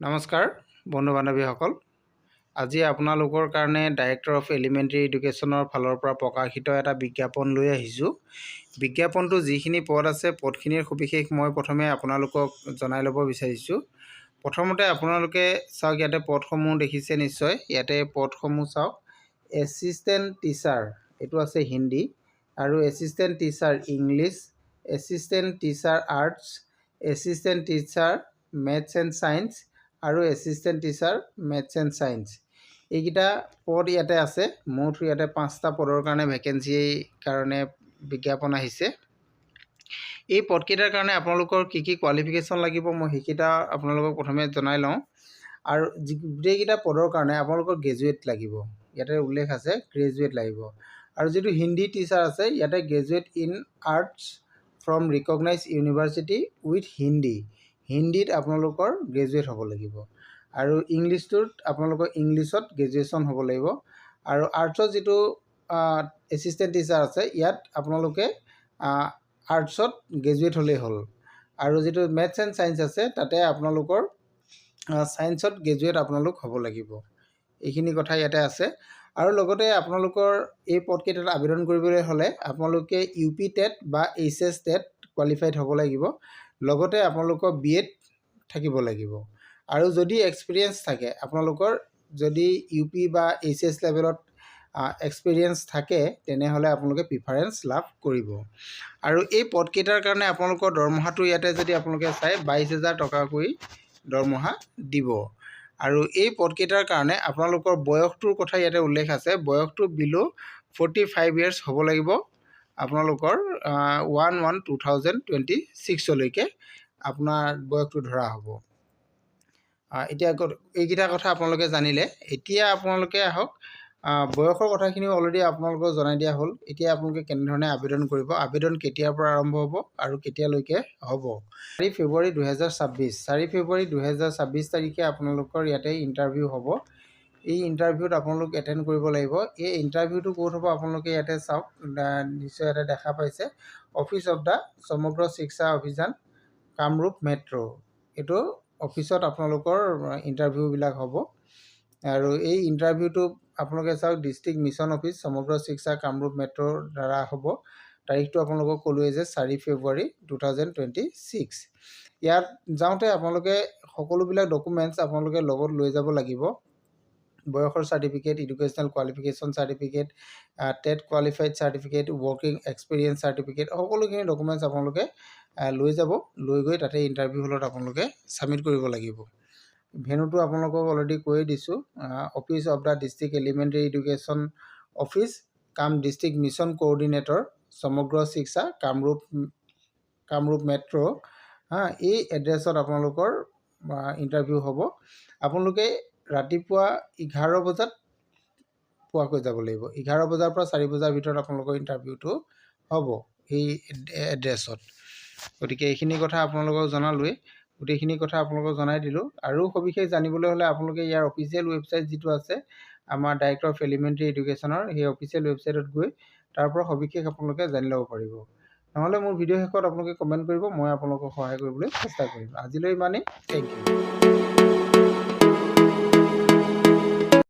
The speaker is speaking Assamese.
নমস্কাৰ বন্ধু বান্ধৱীসকল। আজি আপোনালোকৰ কাৰণে ডাইৰেক্টৰ অফ এলিমেণ্টাৰী এডুকেশ্যনৰ ফালৰ পৰা প্ৰকাশিত এটা বিজ্ঞাপন লৈ আহিছোঁ। বিজ্ঞাপনটো যিখিনি পদ আছে পদখিনিৰ সবিশেষ মই প্ৰথমে আপোনালোকক জনাই ল'ব বিচাৰিছোঁ। প্ৰথমতে আপোনালোকে চাওক, ইয়াতে পদসমূহ দেখিছে নিশ্চয়। ইয়াতে পদসমূহ চাওক, এছিষ্টেণ্ট টিচাৰ এইটো আছে হিন্দী, আৰু assistant teacher English, assistant teacher arts, assistant teacher maths and science আৰু assistant teacher maths and science. এইকেইটা পদ ইয়াতে আছে। মুঠ ইয়াতে 5টা পদৰ কাৰণে ভেকেঞ্চিৰ কাৰণে বিজ্ঞাপন আহিছে। এই পদকেইটাৰ কাৰণে আপোনালোকৰ কি কি কোৱালিফিকেশ্যন লাগিব মই সেইকেইটা আপোনালোকক প্ৰথমে জনাই লওঁ। আৰু গোটেইকেইটা পদৰ কাৰণে আপোনালোকৰ গ্ৰেজুৱেট লাগিব। ইয়াতে উল্লেখ আছে গ্ৰেজুৱেট লাগিব। আৰু যিটো হিন্দী টিচাৰ আছে ইয়াতে graduate in arts from recognise university with হিন্দীত আপোনালোকৰ গ্ৰেজুৱেট হ'ব লাগিব। আৰু ইংলিছটোত আপোনালোকৰ ইংলিছত গ্ৰেজুৱেশ্যন হ'ব লাগিব। আৰু আৰ্টছৰ যিটো এছিষ্টেণ্ট টিচাৰ আছে ইয়াত আপোনালোকে আৰ্টছত গ্ৰেজুৱেট হ'লেই হ'ল। আৰু যিটো মেথছ এণ্ড ছায়েন্স আছে তাতে আপোনালোকৰ ছায়েন্সত গ্ৰেজুৱেট আপোনালোক হ'ব লাগিব। এইখিনি কথা ইয়াতে আছে। আৰু লগতে আপোনালোকৰ এই পদকেইটাত আবেদন কৰিবলৈ হ'লে আপোনালোকে UP টেট বা HS টেট কোৱালিফাইড হ'ব লাগিব। লগতে আপোনালোকৰ BEd থাকিব লাগিব। আৰু যদি এক্সপিৰিয়েঞ্চ থাকে, আপোনালোকৰ যদি UP বা HS লেভেলত এক্সপিৰিয়েঞ্চ থাকে তেনেহ'লে আপোনালোকে প্ৰিফাৰেঞ্চ লাভ কৰিব। আৰু এই পদকেইটাৰ কাৰণে আপোনালোকৰ দৰমহাটো ইয়াতে যদি আপোনালোকে চাই 22,000 টকাকৈ দৰমহা দিব। আৰু এই পদকেইটাৰ কাৰণে আপোনালোকৰ বয়সটোৰ কথা ইয়াতে উল্লেখ আছে। বয়সটো বিল' 45 ইয়াৰ্ছ হ'ব লাগিব। আপোনালোকৰ 1/1/2026লৈকে আপোনাৰ বয়সটো ধৰা হ'ব। এতিয়া এইকেইটা কথা আপোনালোকে জানিলে। এতিয়া আপোনালোকে আহক, বয়সৰ কথাখিনিও অলৰেডি আপোনালোকক জনাই দিয়া হ'ল। এতিয়া আপোনালোকে কেনেধৰণে আবেদন কৰিব, আবেদন কেতিয়াৰ পৰা আৰম্ভ হ'ব আৰু কেতিয়ালৈকে হ'ব। 4 ফেব্ৰুৱাৰী 2026 তাৰিখে আপোনালোকৰ ইয়াতে ইণ্টাৰভিউ হ'ব। এই ইণ্টাৰভিউত আপোনালোক এটেণ্ড কৰিব লাগিব। এই ইণ্টাৰভিউটো ক'ত হ'ব আপোনালোকে ইয়াতে চাওক, নিশ্চয় ইয়াতে দেখা পাইছে, অফিচ অফ দ্য সমগ্ৰ শিক্ষা অভিযান কামৰূপ মেট্ৰ'। এইটো অফিচত আপোনালোকৰ ইণ্টাৰভিউবিলাক হ'ব। আৰু এই ইণ্টাৰভিউটো আপোনালোকে চাওক, ডিষ্ট্ৰিক্ট মিছন অফিচ সমগ্ৰ শিক্ষা কামৰূপ মেট্ৰ'ৰ দ্বাৰা হ'ব। তাৰিখটো আপোনালোকক ক'লোৱে যে 4 ফেব্ৰুৱাৰী 2026। ইয়াত যাওঁতে আপোনালোকে সকলোবিলাক ডকুমেণ্টছ আপোনালোকে লগত লৈ যাব লাগিব। বয়সৰ certificate, educational qualification certificate, TET qualified certificate, working experience certificate, সকলোখিনি ডকুমেণ্টছ আপোনালোকে লৈ যাব। লৈ গৈ তাতে ইণ্টাৰভিউ হলত আপোনালোকে ছাবমিট কৰিব লাগিব। ভেনুটো আপোনালোকক অলৰেডি কৈয়ে দিছোঁ, office of the district elementary education office কাম ডিষ্ট্ৰিক্ট মিছন কোঅৰ্ডিনেটৰ সমগ্ৰ শিক্ষা কামৰূপ মেট্ৰ'। এই এড্ৰেছত আপোনালোকৰ ইণ্টাৰভিউ হ'ব। আপোনালোকে ৰাতিপুৱা 11 বজাত পোৱাকৈ যাব লাগিব। 11 বজাৰ পৰা 4 বজাৰ ভিতৰত আপোনালোকৰ ইণ্টাৰভিউটো হ'ব এই এড্ৰেছত। গতিকে এইখিনি কথা আপোনালোকক জনালোৱেই, গোটেইখিনি কথা আপোনালোকক জনাই দিলোঁ। আৰু সবিশেষ জানিবলৈ হ'লে আপোনালোকে ইয়াৰ অফিচিয়েল ৱেবছাইট যিটো আছে আমাৰ ডাইৰেক্টৰ অফ এলিমেণ্টাৰী এডুকেশ্যনৰ, সেই অফিচিয়েল ৱেবছাইটত গৈ তাৰ পৰা সবিশেষ আপোনালোকে জানি ল'ব পাৰিব। নহ'লে মোৰ ভিডিঅ' শেষত আপোনালোকে কমেণ্ট কৰিব, মই আপোনালোকক সহায় কৰিবলৈ চেষ্টা কৰিম। আজিলৈ ইমানেই। Thank U.